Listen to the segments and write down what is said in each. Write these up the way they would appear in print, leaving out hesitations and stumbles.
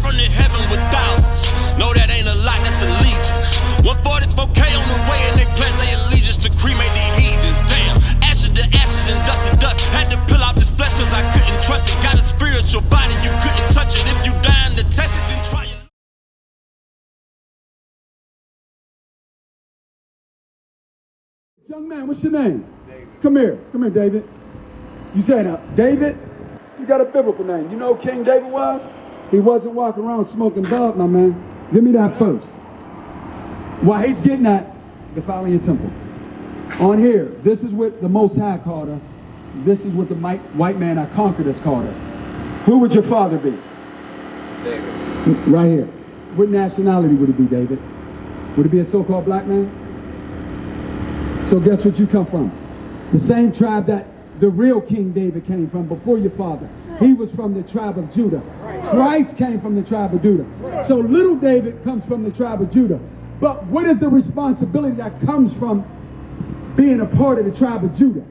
from the heaven with thousands. No, that ain't a lot, that's a legion. 144K on the way and they pledge their allegiance to cremate these heathens. Damn, ashes to ashes and dust to dust. Had to peel out this flesh cause I couldn't trust it. Got a spiritual body, you couldn't touch it. If you dying to test it, then try it. Young man, what's your name? David. Come here, David. You say now, David? You got a biblical name. You know who King David was? He wasn't walking around smoking bud, my man. Give me that first. While he's getting that, defiling your temple. On here, this is what the Most High called us. This is what the white man that conquered us called us. Who would your father be? David. Right here. What nationality would it be, David? Would it be a so-called black man? So guess what you come from? The same tribe that the real King David came from before your father. He was from the tribe of Judah. Christ came from the tribe of Judah. So little David comes from the tribe of Judah. But what is the responsibility that comes from being a part of the tribe of Judah?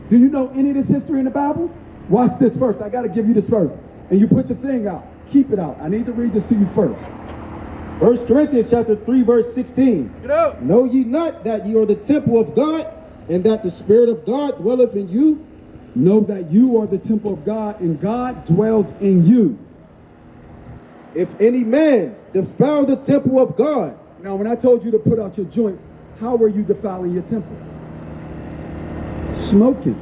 Do you know any of this history in the Bible? Watch this first. I got to give you this first. And you put your thing out. Keep it out. I need to read this to you first. 1 Corinthians chapter 3, verse 16. Know ye not that ye are the temple of God, and that the Spirit of God dwelleth in you? Know that you are the temple of God, and God dwells in you. If any man defile the temple of God. Now, when I told you to put out your joint, how were you defiling your temple? Smoking.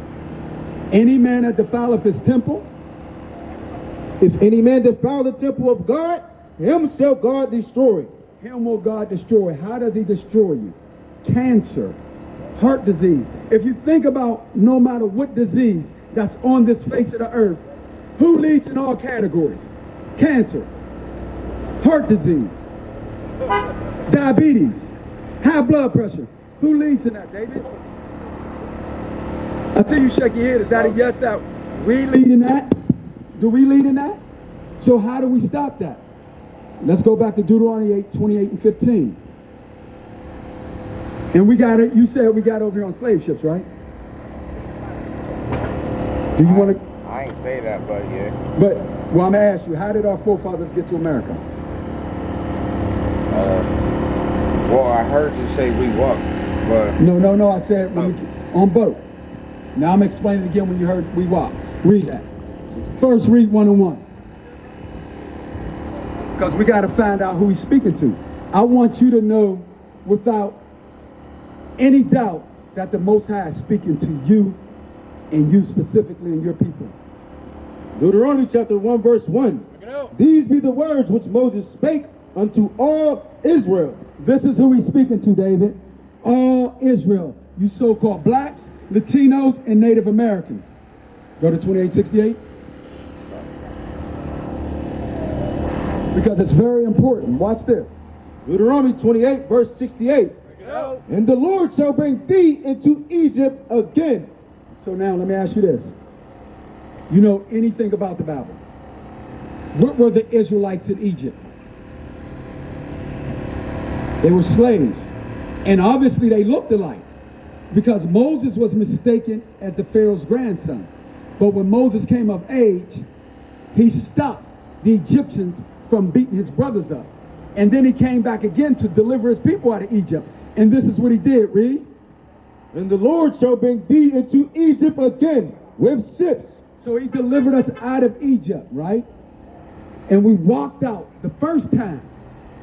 Any man that defileth his temple. If any man defile the temple of God, him shall God destroy. Him will God destroy. How does he destroy you? Cancer, heart disease. If you think about no matter what disease that's on this face of the earth, who leads in all categories? Cancer, heart disease, diabetes, high blood pressure. Who leads in that, David? Until you shake your head, is that a yes that we lead in that? Do we lead in that? So how do we stop that? Let's go back to Deuteronomy 8, 28 and 15. And we got it, you said we got over here on slave ships, right? Do you want to? I ain't say that, but yeah. But, well, I'm going to ask you, how did our forefathers get to America? Well, I heard you say we walked, but... No, I said on boat. Now I'm explaining it again when you heard we walk. Read that. First, read 101. Because we got to find out who he's speaking to. I want you to know without any doubt that the Most High is speaking to you and you specifically and your people. Deuteronomy chapter 1, verse 1. These be the words which Moses spake unto all Israel. This is who he's speaking to, David. All Israel. You so-called blacks, Latinos, and Native Americans. Go to 2868. Because it's very important. Watch this. Deuteronomy 28, verse 68. And the Lord shall bring thee into Egypt again. So now let me ask you this. You know anything about the Bible? What were the Israelites in Egypt? They were slaves. And obviously they looked alike. Because Moses was mistaken as the Pharaoh's grandson. But when Moses came of age, he stopped the Egyptians from beating his brothers up. And then he came back again to deliver his people out of Egypt. And this is what he did, read. And the Lord shall bring thee into Egypt again with ships. So he delivered us out of Egypt, right? And we walked out the first time.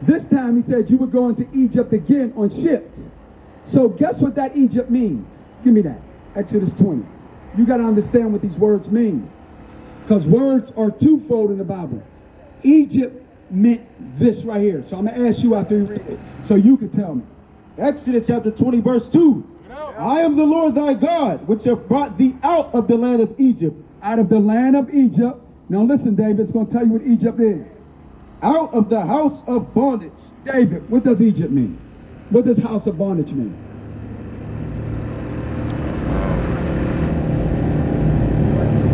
This time he said you were going to Egypt again on ships. So guess what that Egypt means? Give me that. Exodus 20. You got to understand what these words mean. Because words are twofold in the Bible. Egypt meant this right here. So I'm going to ask you after you read it so you can tell me. Exodus chapter 20, verse 2. I am the Lord thy God, which have brought thee out of the land of Egypt. Out of the land of Egypt. Now listen, David, it's going to tell you what Egypt is. Out of the house of bondage. David, what does Egypt mean? What does house of bondage mean?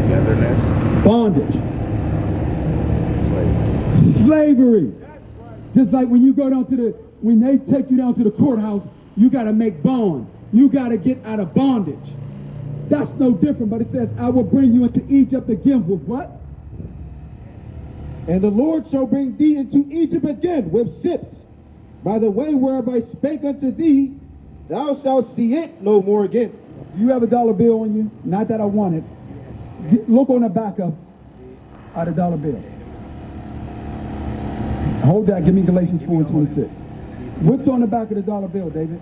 Togetherness. Bondage. Slavery. Just like when you go down to when they take you down to the courthouse, you got to make bond. You got to get out of bondage. That's no different, but it says, I will bring you into Egypt again with what? And the Lord shall bring thee into Egypt again with ships, by the way whereof I spake unto thee, thou shalt see it no more again. Do you have a dollar bill on you? Not that I want it. Look on the back of the dollar bill. Hold that. Give me Galatians 4:26. What's on the back of the dollar bill, David?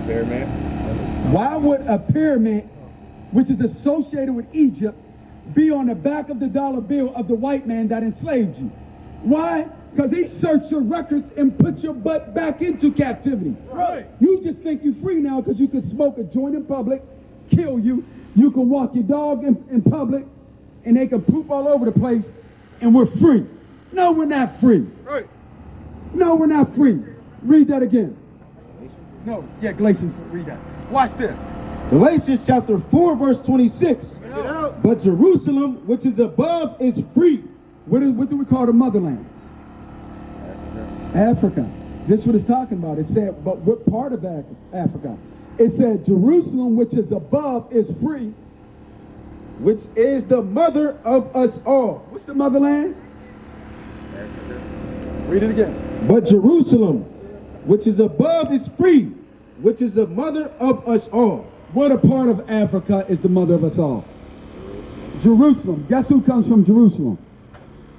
Pyramid. Why would a pyramid, which is associated with Egypt, be on the back of the dollar bill of the white man that enslaved you? Why? Because he searched your records and put your butt back into captivity. Right. You just think you're free now because you can smoke a joint in public, kill you. You can walk your dog in public, and they can poop all over the place, and we're free. No, we're not free. Right. No, we're not free. Read that again. No, yeah, Galatians, read that. Watch this. Galatians chapter 4, verse 26. But Jerusalem, which is above, is free. What do we call the motherland? Africa. This is what it's talking about. It said, but what part of Africa? It said, Jerusalem, which is above, is free. Which is the mother of us all. What's the motherland? Read it again. But Jerusalem, which is above, is free, which is the mother of us all. What a part of Africa is the mother of us all? Jerusalem. Guess who comes from Jerusalem?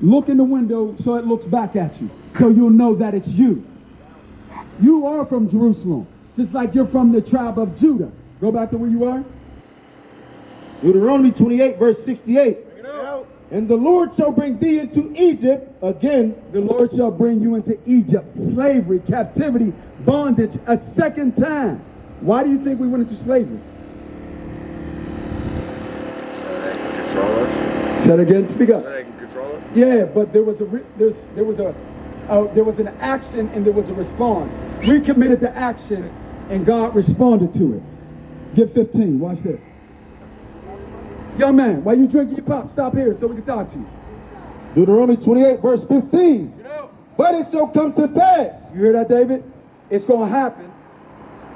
Look in the window so it looks back at you, so you'll know that it's you. You are from Jerusalem, just like you're from the tribe of Judah. Go back to where you are. Deuteronomy 28, verse 68. And the Lord shall bring thee into Egypt again. The Lord shall bring you into Egypt, slavery, captivity, bondage, a second time. Why do you think we went into slavery? So they can control us. Say it again. Speak up. So they can control us. Yeah, but there was an action and there was a response. We committed the action and God responded to it. Get 15. Watch this. Young man, while you drinking your pop, stop here so we can talk to you. Deuteronomy 28, verse 15. But it shall come to pass. You hear that, David? It's going to happen.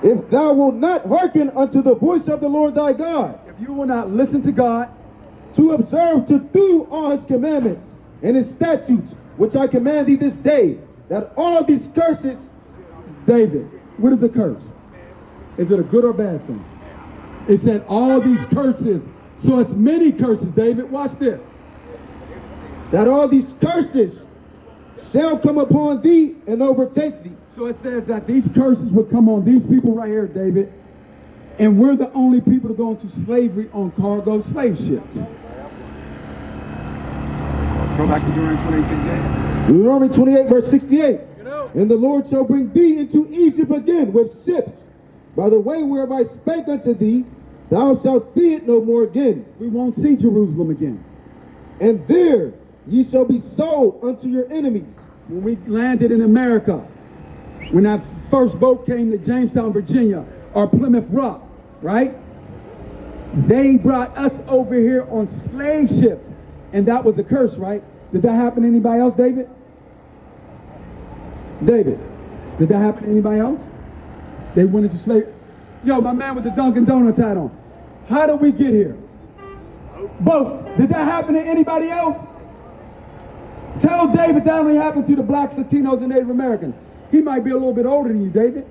If thou wilt not hearken unto the voice of the Lord thy God, If you will not listen to God, to observe to do all his commandments and his statutes, which I command thee this day, that all these curses. David, what is a curse? Is it a good or bad thing? It said all these curses. So it's many curses, David. Watch this. That all these curses shall come upon thee and overtake thee. So it says that these curses would come on these people right here, David. And we're the only people to go into slavery on cargo slave ships. Go back to Deuteronomy 28:68. Deuteronomy 28, verse 68. And the Lord shall bring thee into Egypt again with ships, by the way whereof I spake unto thee, thou shalt see it no more again. We won't see Jerusalem again. And there ye shall be sold unto your enemies. When we landed in America, when that first boat came to Jamestown, Virginia, or Plymouth Rock, right? They brought us over here on slave ships. And that was a curse, right? Did that happen to anybody else, David? David, did that happen to anybody else? They went into slavery. Yo, my man with the Dunkin' Donuts hat on. How did we get here? Boat. Did that happen to anybody else? Tell David that only happened to the blacks, Latinos, and Native Americans. He might be a little bit older than you, David.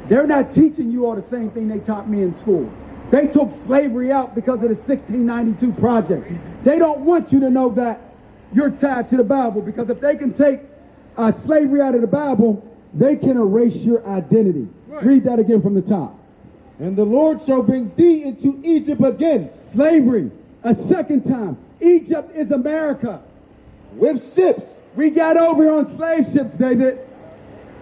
They're not teaching you all the same thing they taught me in school. They took slavery out because of the 1692 project. They don't want you to know that you're tied to the Bible, because if they can take slavery out of the Bible, they can erase your identity. Right. Read that again from the top. And the Lord shall bring thee into Egypt again. Slavery, a second time. Egypt is America. With ships. We got over here on slave ships, David.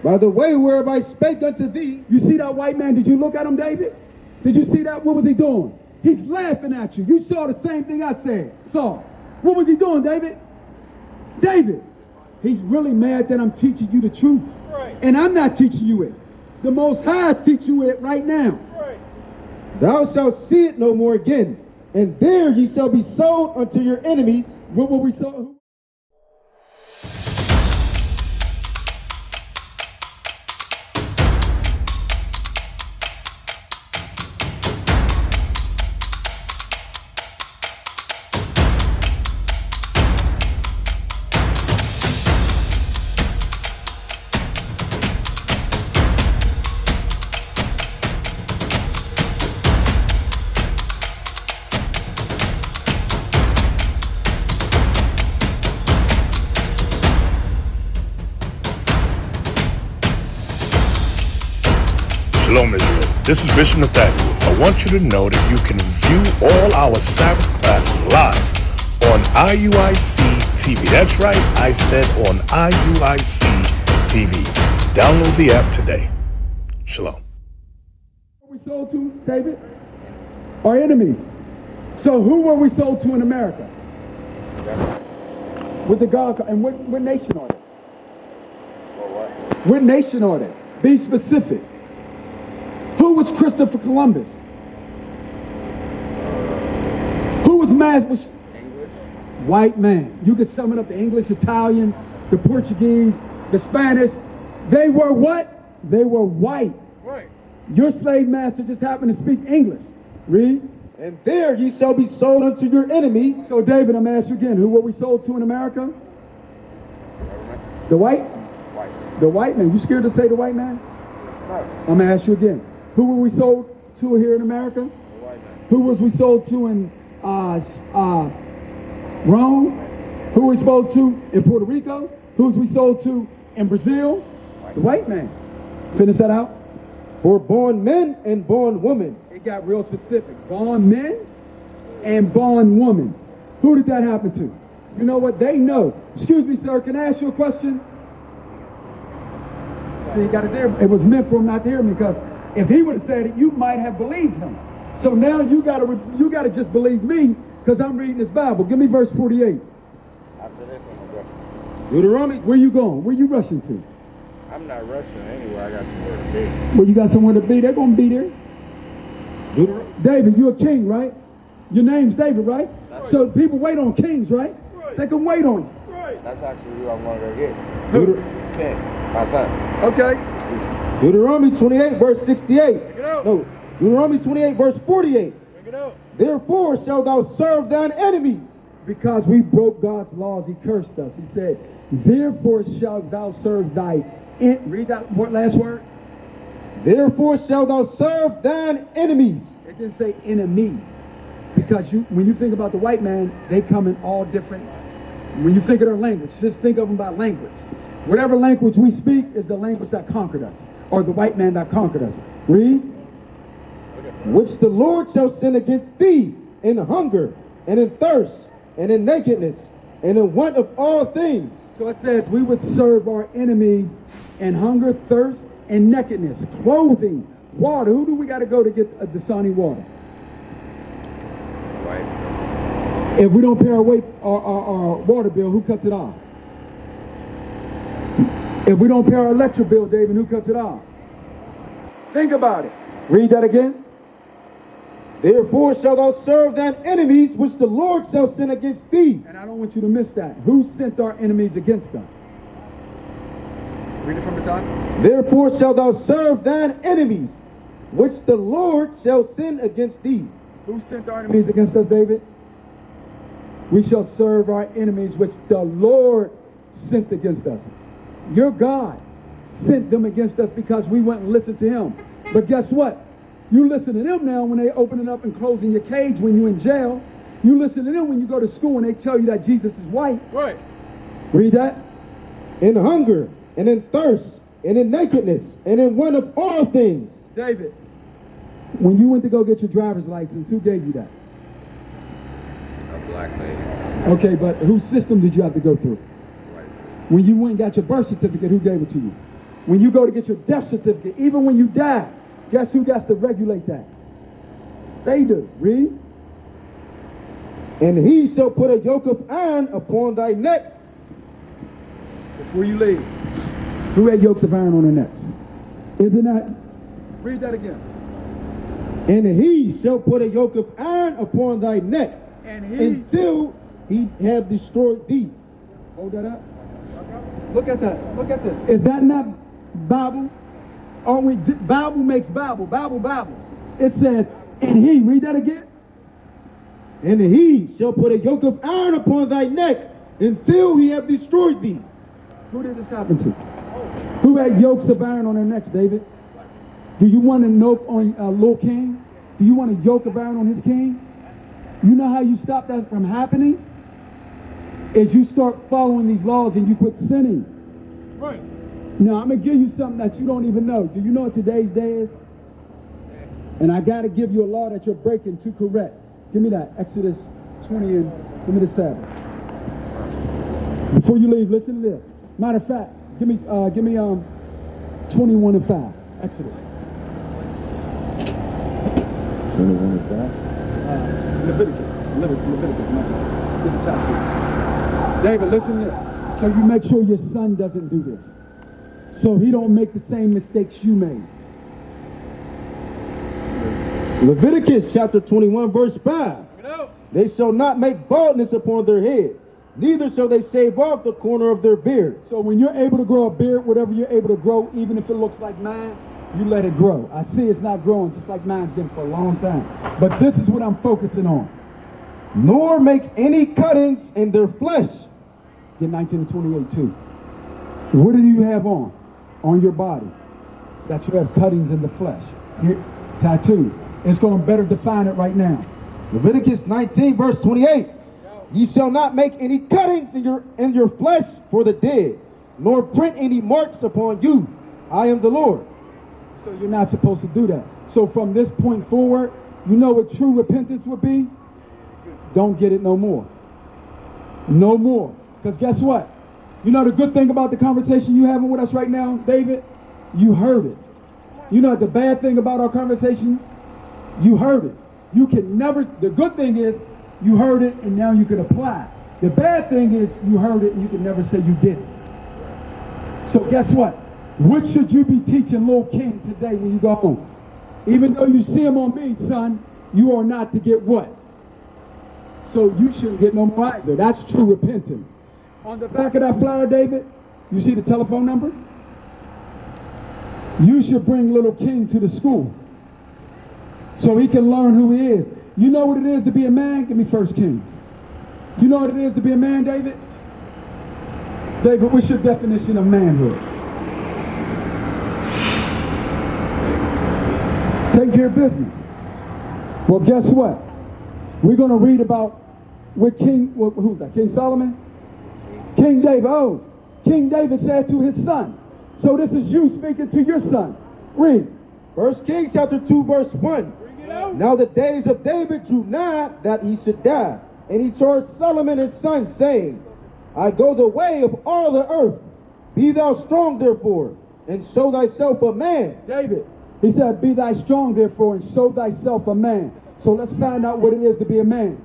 By the way whereof I spake unto thee. You see that white man? Did you look at him, David? Did you see that? What was he doing? He's laughing at you. You saw the same thing I saw. What was he doing, David? David, he's really mad that I'm teaching you the truth. Right. And I'm not teaching you it. The Most High is teaching you it right now. Right. Thou shalt see it no more again, and there ye shall be sold unto your enemies. What will we sold? Shalom Israel. This is Bishop Nathaniel. I want you to know that you can view all our Sabbath classes live on IUIC TV. That's right, I said on IUIC TV. Download the app today. Shalom. Who were we sold to, David? Our enemies. So who were we sold to in America? With the God, and what nation are they? What nation are they? Be specific. Who was Christopher Columbus? Who was English? White man. You could sum it up: the English, Italian, the Portuguese, the Spanish. They were what? They were white. Right. Your slave master just happened to speak English. Read. And there ye shall be sold unto your enemies. So David, I'm going to ask you again, who were we sold to in America? The white? White. The white man. You scared to say the white man? No. I'm going to ask you again. Who were we sold to here in America? The white man. Who was we sold to in Rome? Who were we sold to in Puerto Rico? Who was we sold to in Brazil? The white man. Finish that out. For born men and born women. It got real specific. Born men and born women. Who did that happen to? You know what? They know. Excuse me, sir. Can I ask you a question? See, he got his ear. It was meant for him not to hear me, because if he would have said it, you might have believed him. So now you gotta just believe me, because I'm reading this Bible. Give me verse 48. After this, I'm going to go. Deuteronomy. Where you going? Where you rushing to? I'm not rushing anywhere. I got somewhere to be. Well, you got somewhere to be. They're gonna be there. David, you're a king, right? Your name's David, right? So people wait on kings, right? They can wait on you. That's actually who I'm going to go get. Who? King. My son. Okay. Deuteronomy 28 verse 68. No, Deuteronomy 28 verse 48. Therefore shalt thou serve thine enemies. Because we broke God's laws, he cursed us. He said, therefore shalt thou serve thy... Read that last word. Therefore shalt thou serve thine enemies. It didn't say enemy. Because when you think about the white man, they come in all different... When you think of their language, just think of them by language. Whatever language we speak is the language that conquered us, or the white man that conquered us. Read. Which the Lord shall send against thee in hunger, and in thirst, and in nakedness, and in want of all things. So it says we would serve our enemies in hunger, thirst, and nakedness, clothing, water. Who do we got to go to get the Dasani water? Right. If we don't pay our water bill, who cuts it off? If we don't pay our electric bill, David, who cuts it off? Think about it. Read that again. Therefore shalt thou serve thine enemies, which the Lord shall send against thee. And I don't want you to miss that. Who sent our enemies against us? Read it from the top. Therefore shalt thou serve thine enemies, which the Lord shall send against thee. Who sent our enemies against us, David? We shall serve our enemies, which the Lord sent against us. Your God sent them against us because we went and listened to him. But guess what? You listen to them now when they opening up and closing your cage when you're in jail. You listen to them when you go to school and they tell you that Jesus is white. Right. Read that. In hunger, and in thirst, and in nakedness, and in want of all things. David, when you went to go get your driver's license, who gave you that? A black lady. Okay, but whose system did you have to go through? Right. When you went and got your birth certificate, who gave it to you? When you go to get your death certificate, even when you die, guess who gets to regulate that? They do. Read. And he shall put a yoke of iron upon thy neck. Before you leave, who had yokes of iron on their necks? Isn't that? Read that again. And he shall put a yoke of iron upon thy neck, and he, until he have destroyed thee. Hold that up. Look at that. Look at this. Is that not Bible? Aren't we? Bible makes Bible. Bible Bibles. It says, and he. Read that again. And he shall put a yoke of iron upon thy neck until he have destroyed thee. Who did this happen to? Who had yokes of iron on their necks, David? Do you want a yoke on a little king? Do you want a yoke of iron on his king? You know how you stop that from happening? Is you start following these laws and you quit sinning. Right. Now, I'm going to give you something that you don't even know. Do you know what today's day is? And I got to give you a law that you're breaking to correct. Give me that. Exodus 20 and give me the Sabbath. Before you leave, listen to this. Matter of fact, give me 21 and 5. Exodus. 21 and 5. Leviticus, man. Get the tattoo. David, listen to this. So you make sure your son doesn't do this. So he don't make the same mistakes you made. Leviticus chapter 21 verse 5. They shall not make baldness upon their head, neither shall they shave off the corner of their beard. So when you're able to grow a beard, whatever you're able to grow, even if it looks like mine, you let it grow. I see it's not growing just like mine's been for a long time. But this is what I'm focusing on. Nor make any cuttings in their flesh. Get 19 to 28 too. What do you have on your body? That you have cuttings in the flesh. Here, tattoo. It's going to better define it right now. Leviticus 19 verse 28. Ye shall not make any cuttings in your flesh for the dead, nor print any marks upon you. I am the Lord. So you're not supposed to do that. So from this point forward, you know what true repentance would be? Don't get it no more. No more. Because guess what? You know the good thing about the conversation you having with us right now, David? You heard it. You know the bad thing about our conversation? You heard it. You can never, the good thing is you heard it and now you can apply it. The bad thing is you heard it and you can never say you did it. So guess what? What should you be teaching little King today when you go home? Even though you see him on me, son, you are not to get what? So you shouldn't get no more either. That's true repentance. On the back of that flyer, David, you see the telephone number? You should bring little King to the school so he can learn who he is. You know what it is to be a man? Give me 1 Kings. You know what it is to be a man, David? David, what's your definition of manhood? Take care of business. Well, guess what? We're going to read about what who's that? King Solomon? King David. Oh, King David said to his son. So this is you speaking to your son. Read. 1 Kings chapter 2 verse 1. Now the days of David drew nigh that he should die. And he charged Solomon his son, saying, I go the way of all the earth. Be thou strong therefore, and show thyself a man. David, he said, be thy strong therefore, and show thyself a man. So let's find out what it is to be a man.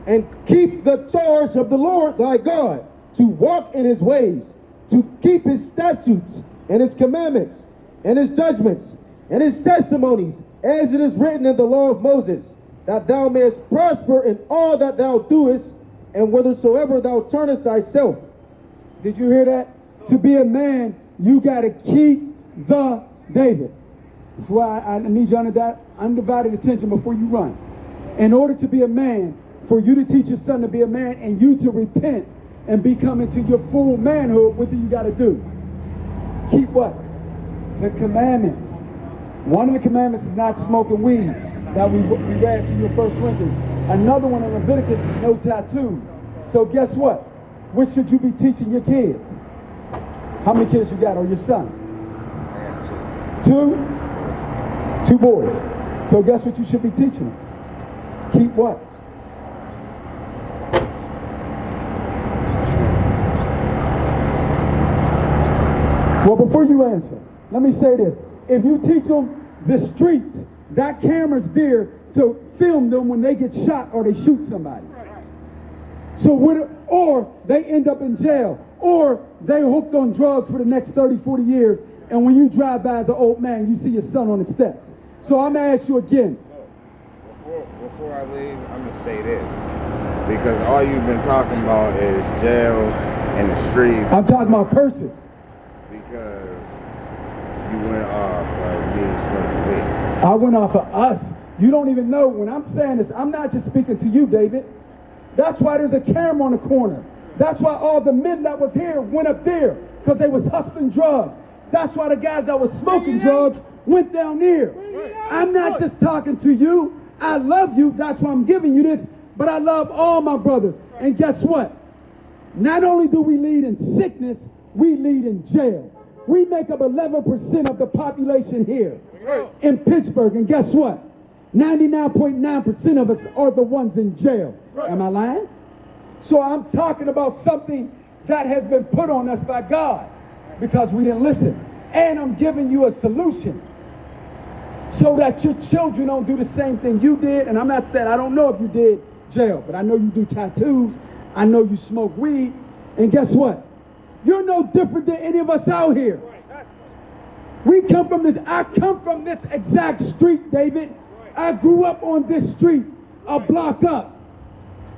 And keep the charge of the Lord thy God, to walk in his ways, to keep his statutes, and his commandments, and his judgments, and his testimonies, as it is written in the law of Moses, that thou mayest prosper in all that thou doest, and whithersoever thou turnest thyself. Did you hear that? To be a man, you got to keep the David. Before I need your undivided attention before you run. In order to be a man, for you to teach your son to be a man and you to repent and become into your full manhood, what do you got to do? Keep what? The commandments. One of the commandments is not smoking weed that we read to you in 1 Corinthians. Another one in Leviticus is no tattoos. So guess what? What should you be teaching your kids? How many kids you got or your son? 2? 2 boys. So guess what you should be teaching them? Keep what? Well, before you answer, let me say this. If you teach them the streets, that camera's there to film them when they get shot or they shoot somebody. So or they end up in jail, or they hooked on drugs for the next 30, 40 years, and when you drive by as an old man, you see your son on the steps. So I'm going to ask you again. Before I leave, I'm going to say this. Because all you've been talking about is jail and the streets. I'm talking about curses. Because you went off like me smoking weed. I went off of us. You don't even know. When I'm saying this, I'm not just speaking to you, David. That's why there's a camera on the corner. That's why all the men that was here went up there, because they was hustling drugs. That's why the guys that was smoking drugs went down there. I'm not just talking to you. I love you. That's why I'm giving you this. But I love all my brothers. And guess what? Not only do we lead in sickness, we lead in jail. We make up 11% of the population here. in Pittsburgh, and guess what? 99.9% of us are the ones in jail. Am I lying? So I'm talking about something that has been put on us by God because we didn't listen. And I'm giving you a solution so that your children don't do the same thing you did. And I'm not saying, I don't know if you did jail, but I know you do tattoos. I know you smoke weed. And guess what? You're no different than any of us out here. We come from this, I come from this exact street, David. I grew up on this street, a block up.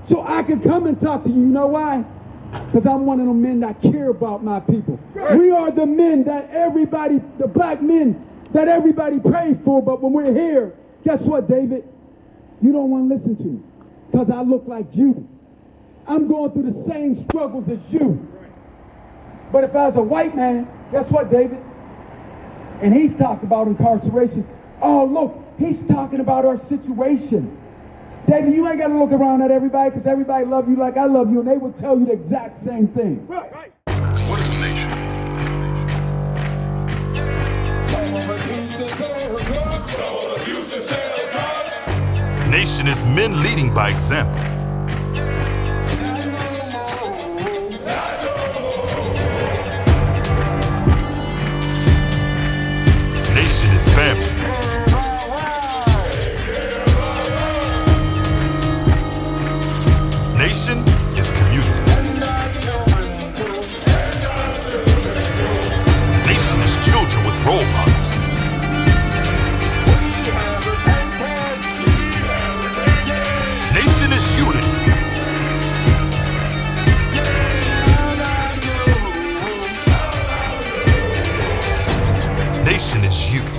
So I can come and talk to you. You know why? Because I'm one of them men that care about my people. We are the men that everybody, the black men that everybody prays for. But when we're here, guess what, David? You don't want to listen to me because I look like you. I'm going through the same struggles as you. But if I was a white man, guess what, David? And he's talking about incarceration. Oh, look, he's talking about our situation. David, you ain't got to look around at everybody because everybody love you like I love you, and they will tell you the exact same thing. What is the nation? Nation is men leading by example. Nation is family. Nation is community. Nation is children with role models. Nation is unity. Nation is you.